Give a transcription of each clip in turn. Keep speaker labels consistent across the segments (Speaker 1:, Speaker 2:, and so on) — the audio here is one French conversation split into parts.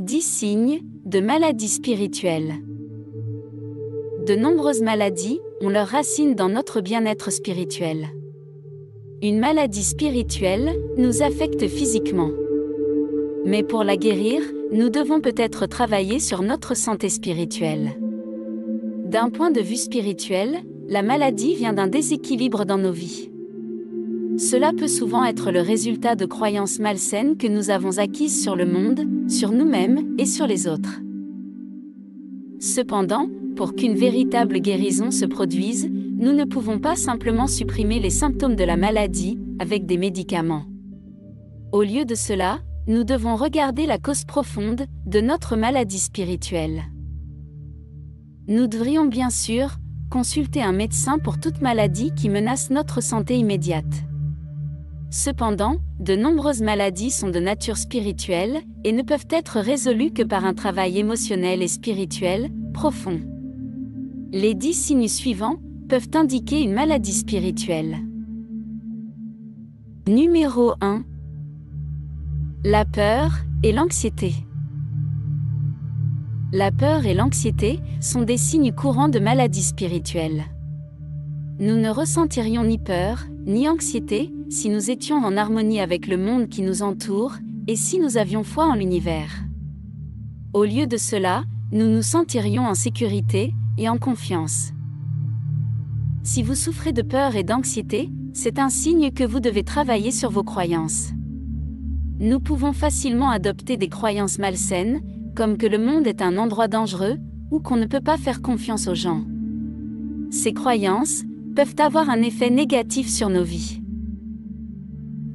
Speaker 1: 10 signes de maladies spirituelles. De nombreuses maladies ont leurs racines dans notre bien-être spirituel. Une maladie spirituelle nous affecte physiquement. Mais pour la guérir, nous devons peut-être travailler sur notre santé spirituelle. D'un point de vue spirituel, la maladie vient d'un déséquilibre dans nos vies. Cela peut souvent être le résultat de croyances malsaines que nous avons acquises sur le monde, sur nous-mêmes et sur les autres. Cependant, pour qu'une véritable guérison se produise, nous ne pouvons pas simplement supprimer les symptômes de la maladie avec des médicaments. Au lieu de cela, nous devons regarder la cause profonde de notre maladie spirituelle. Nous devrions bien sûr consulter un médecin pour toute maladie qui menace notre santé immédiate. Cependant, de nombreuses maladies sont de nature spirituelle et ne peuvent être résolues que par un travail émotionnel et spirituel profond. Les 10 signes suivants peuvent indiquer une maladie spirituelle. Numéro 1. La peur et l'anxiété. La peur et l'anxiété sont des signes courants de maladies spirituelles. Nous ne ressentirions ni peur, ni anxiété, si nous étions en harmonie avec le monde qui nous entoure, et si nous avions foi en l'univers. Au lieu de cela, nous nous sentirions en sécurité et en confiance. Si vous souffrez de peur et d'anxiété, c'est un signe que vous devez travailler sur vos croyances. Nous pouvons facilement adopter des croyances malsaines, comme que le monde est un endroit dangereux, ou qu'on ne peut pas faire confiance aux gens. Ces croyances peuvent avoir un effet négatif sur nos vies.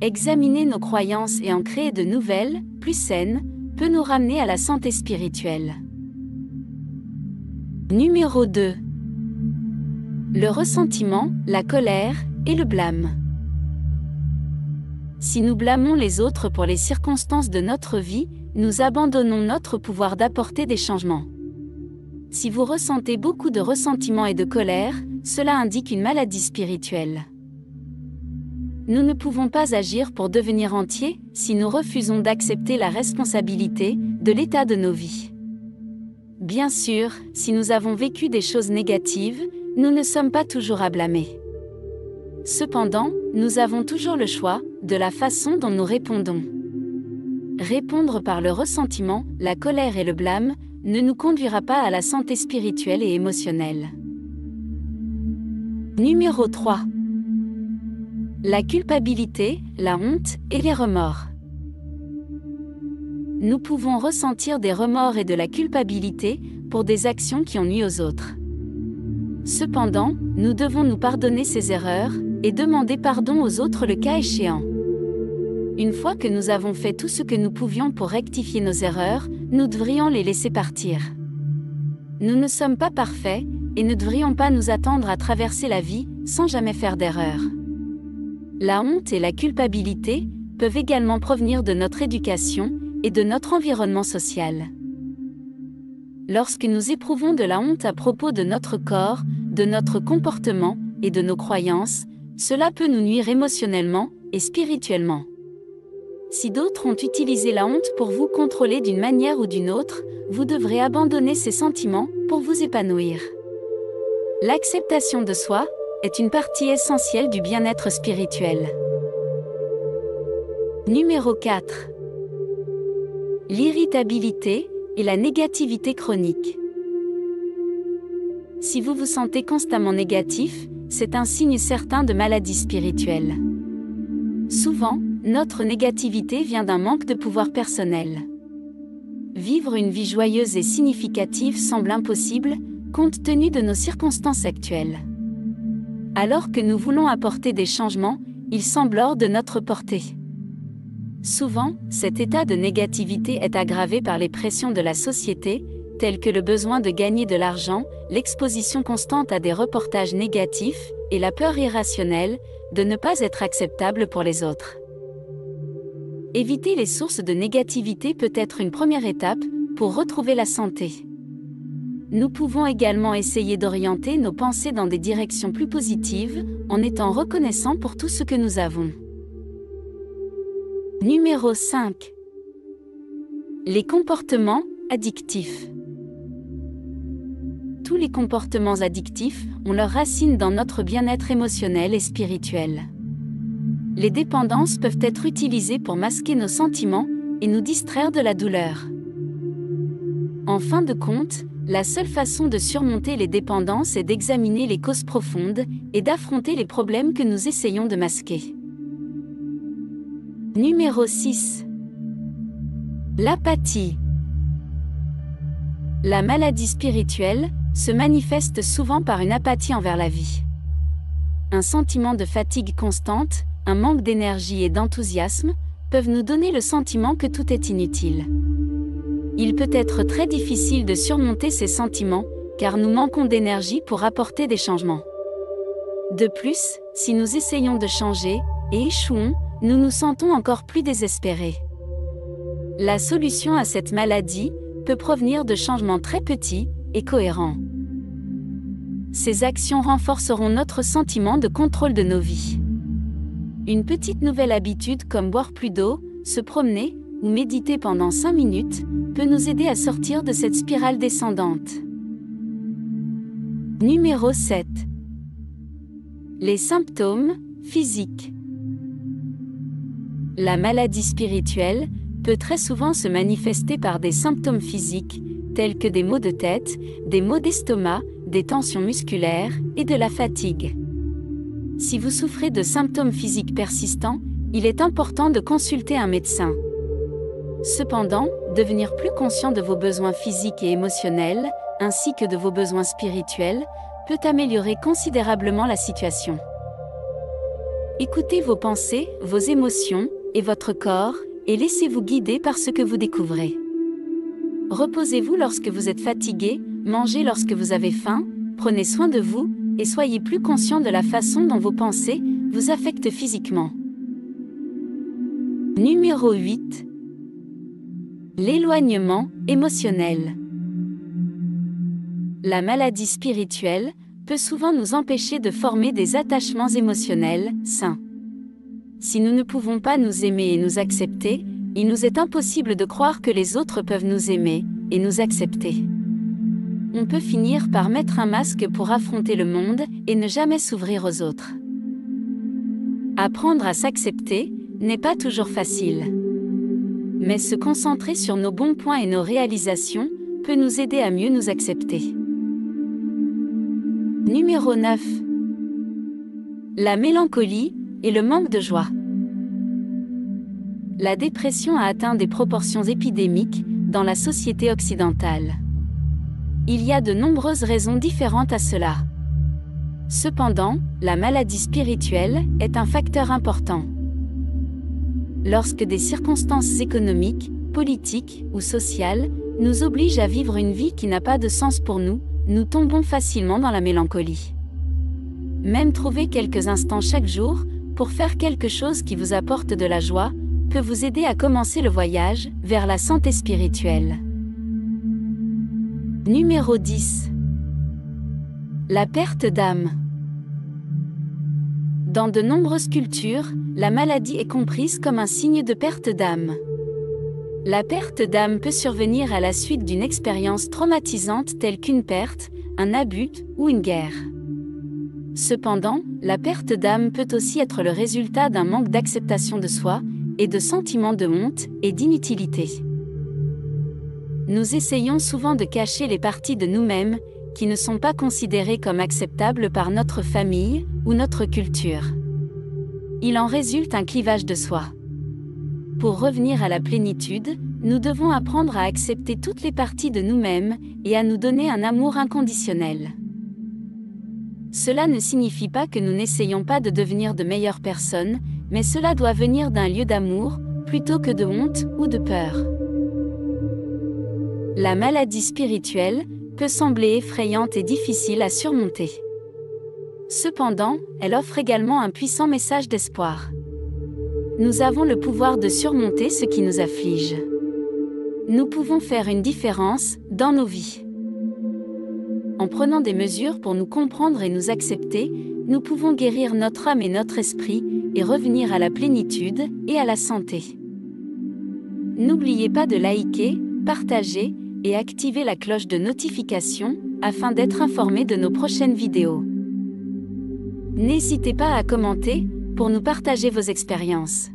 Speaker 1: Examiner nos croyances et en créer de nouvelles, plus saines, peut nous ramener à la santé spirituelle. Numéro 2. Le ressentiment, la colère et le blâme. Si nous blâmons les autres pour les circonstances de notre vie, nous abandonnons notre pouvoir d'apporter des changements. Si vous ressentez beaucoup de ressentiment et de colère, cela indique une maladie spirituelle. Nous ne pouvons pas agir pour devenir entiers si nous refusons d'accepter la responsabilité de l'état de nos vies. Bien sûr, si nous avons vécu des choses négatives, nous ne sommes pas toujours à blâmer. Cependant, nous avons toujours le choix de la façon dont nous répondons. Répondre par le ressentiment, la colère et le blâme ne nous conduira pas à la santé spirituelle et émotionnelle. Numéro 3. La culpabilité, la honte et les remords. Nous pouvons ressentir des remords et de la culpabilité pour des actions qui ont nui aux autres. Cependant, nous devons nous pardonner ces erreurs et demander pardon aux autres le cas échéant. Une fois que nous avons fait tout ce que nous pouvions pour rectifier nos erreurs, nous devrions les laisser partir. Nous ne sommes pas parfaits et ne devrions pas nous attendre à traverser la vie sans jamais faire d'erreur. La honte et la culpabilité peuvent également provenir de notre éducation et de notre environnement social. Lorsque nous éprouvons de la honte à propos de notre corps, de notre comportement et de nos croyances, cela peut nous nuire émotionnellement et spirituellement. Si d'autres ont utilisé la honte pour vous contrôler d'une manière ou d'une autre, vous devrez abandonner ces sentiments pour vous épanouir. L'acceptation de soi est une partie essentielle du bien-être spirituel. Numéro 4. L'irritabilité et la négativité chronique. Si vous vous sentez constamment négatif, c'est un signe certain de maladie spirituelle. Souvent, notre négativité vient d'un manque de pouvoir personnel. Vivre une vie joyeuse et significative semble impossible, compte tenu de nos circonstances actuelles. Alors que nous voulons apporter des changements, il semble hors de notre portée. Souvent, cet état de négativité est aggravé par les pressions de la société, telles que le besoin de gagner de l'argent, l'exposition constante à des reportages négatifs, et la peur irrationnelle de ne pas être acceptable pour les autres. Éviter les sources de négativité peut être une première étape pour retrouver la santé. Nous pouvons également essayer d'orienter nos pensées dans des directions plus positives, en étant reconnaissants pour tout ce que nous avons. Numéro 5. Les comportements addictifs. Tous les comportements addictifs ont leurs racines dans notre bien-être émotionnel et spirituel. Les dépendances peuvent être utilisées pour masquer nos sentiments et nous distraire de la douleur. En fin de compte, la seule façon de surmonter les dépendances est d'examiner les causes profondes et d'affronter les problèmes que nous essayons de masquer. Numéro 6. L'apathie. La maladie spirituelle se manifeste souvent par une apathie envers la vie. Un sentiment de fatigue constante, un manque d'énergie et d'enthousiasme peuvent nous donner le sentiment que tout est inutile. Il peut être très difficile de surmonter ces sentiments, car nous manquons d'énergie pour apporter des changements. De plus, si nous essayons de changer et échouons, nous nous sentons encore plus désespérés. La solution à cette maladie peut provenir de changements très petits et cohérents. Ces actions renforceront notre sentiment de contrôle de nos vies. Une petite nouvelle habitude comme boire plus d'eau, se promener ou méditer pendant 5 minutes peut nous aider à sortir de cette spirale descendante. Numéro 7. Les symptômes physiques. La maladie spirituelle peut très souvent se manifester par des symptômes physiques, tels que des maux de tête, des maux d'estomac, des tensions musculaires et de la fatigue. Si vous souffrez de symptômes physiques persistants, il est important de consulter un médecin. Cependant, devenir plus conscient de vos besoins physiques et émotionnels, ainsi que de vos besoins spirituels, peut améliorer considérablement la situation. Écoutez vos pensées, vos émotions et votre corps, et laissez-vous guider par ce que vous découvrez. Reposez-vous lorsque vous êtes fatigué, mangez lorsque vous avez faim, prenez soin de vous, et soyez plus conscient de la façon dont vos pensées vous affectent physiquement. Numéro 8. L'éloignement émotionnel. La maladie spirituelle peut souvent nous empêcher de former des attachements émotionnels sains. Si nous ne pouvons pas nous aimer et nous accepter, il nous est impossible de croire que les autres peuvent nous aimer et nous accepter. On peut finir par mettre un masque pour affronter le monde et ne jamais s'ouvrir aux autres. Apprendre à s'accepter n'est pas toujours facile. Mais se concentrer sur nos bons points et nos réalisations peut nous aider à mieux nous accepter. Numéro 9. La mélancolie et le manque de joie. La dépression a atteint des proportions épidémiques dans la société occidentale. Il y a de nombreuses raisons différentes à cela. Cependant, la maladie spirituelle est un facteur important. Lorsque des circonstances économiques, politiques ou sociales nous obligent à vivre une vie qui n'a pas de sens pour nous, nous tombons facilement dans la mélancolie. Même trouver quelques instants chaque jour pour faire quelque chose qui vous apporte de la joie peut vous aider à commencer le voyage vers la santé spirituelle. Numéro 10. La perte d'âme. Dans de nombreuses cultures, la maladie est comprise comme un signe de perte d'âme. La perte d'âme peut survenir à la suite d'une expérience traumatisante telle qu'une perte, un abus ou une guerre. Cependant, la perte d'âme peut aussi être le résultat d'un manque d'acceptation de soi et de sentiments de honte et d'inutilité. Nous essayons souvent de cacher les parties de nous-mêmes qui ne sont pas considérées comme acceptables par notre famille ou notre culture. Il en résulte un clivage de soi. Pour revenir à la plénitude, nous devons apprendre à accepter toutes les parties de nous-mêmes et à nous donner un amour inconditionnel. Cela ne signifie pas que nous n'essayons pas de devenir de meilleures personnes, mais cela doit venir d'un lieu d'amour, plutôt que de honte ou de peur. La maladie spirituelle peut sembler effrayante et difficile à surmonter. Cependant, elle offre également un puissant message d'espoir. Nous avons le pouvoir de surmonter ce qui nous afflige. Nous pouvons faire une différence dans nos vies. En prenant des mesures pour nous comprendre et nous accepter, nous pouvons guérir notre âme et notre esprit, et revenir à la plénitude et à la santé. N'oubliez pas de liker, partager et activer la cloche de notification afin d'être informé de nos prochaines vidéos. N'hésitez pas à commenter pour nous partager vos expériences.